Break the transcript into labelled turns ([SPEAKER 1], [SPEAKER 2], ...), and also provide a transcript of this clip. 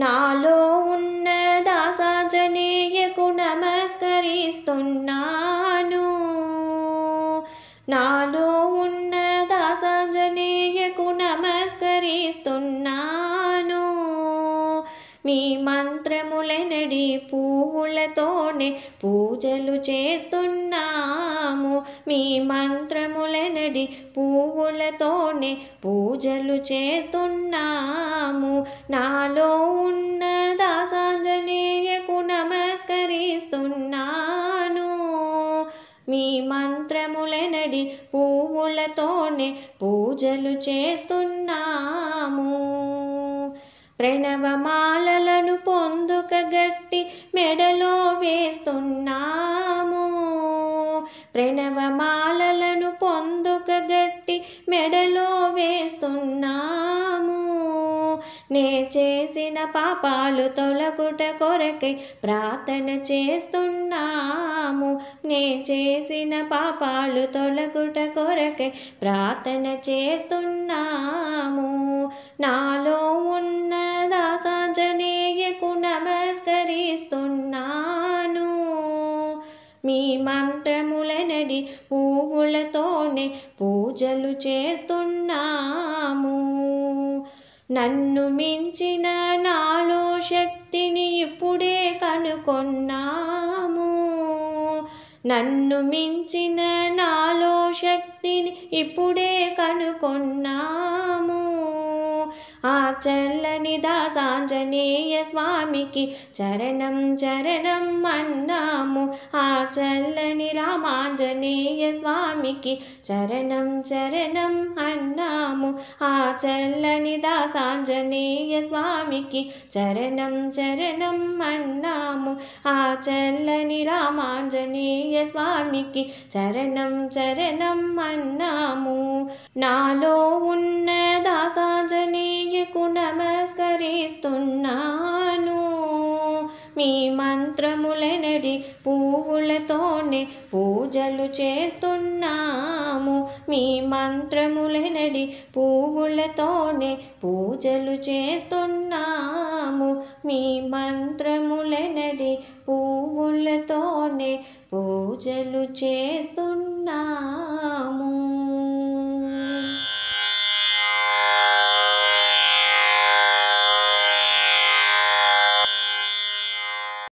[SPEAKER 1] నాలో ఉన్న దాసాంజనేయకు నమస్కరిస్తున్నాను. నాలో ఉన్న దాసాంజనేయకు నమస్కరిస్తున్నాను. మీ మంత్రములెనడి పువ్వులతోనే పూజలు చేస్తున్నాము. మీ మంత్రములెనడి పువ్వులతోనే పూజలు చేస్తున్నాము. నాలో ఉన్న దాసాంజనేయకు నమస్కరిస్తున్నాను. మీ మంత్రములెనడి పువ్వులతోనే పూజలు చేస్తున్నాము. ప్రణవమాలలను పొందుక గట్టి మెడలో వేస్తున్నాము. ప్రణవమాలలను పొందుక గట్టి మెడలో వేస్తున్నాము. నే చేసిన పాపాలు తొలగుట కొరకై ప్రార్థన చేస్తున్నాము. నే చేసిన పాపాలు తొలగుట కొరకై ప్రార్థన చేస్తున్నాము. నాలో ఉన్న దాసాంజనేయకు నమస్కరిస్తున్నాను. మీ మంత్రములెనడి పువ్వులతోనే పూజలు చేస్తున్నాము. నన్ను మించిన నాలో శక్తిని ఇప్పుడే కనుకొన్నాము. నన్ను మించిన నాలో శక్తిని ఇప్పుడే కనుకొన్నాము. ఆ చల్లని దాసాంజనేయ స్వామికి చరణం చరణం అన్నాము. ఆ చల్లని రామాంజనేయ స్వామికి చరణం చరణం అన్నాము. ఆ చల్లని దాసాంజనేయ స్వామికి చరణం చరణం అన్నాము. ఆ చల్లని రామాంజనేయ స్వామికి చరణం చరణం అన్నాము. నాలో ఉన్న దాసాంజనేయకు నమస్కరిస్తున్నాను. మీ మంత్రములెనడి పువ్వులతోనే పూజలు చేస్తున్నాము. మీ మంత్రములెనడి పువ్వులతోనే పూజలు చేస్తున్నాము. మీ మంత్రములెనడి పువ్వులతోనే పూజలు చేస్తున్నాము.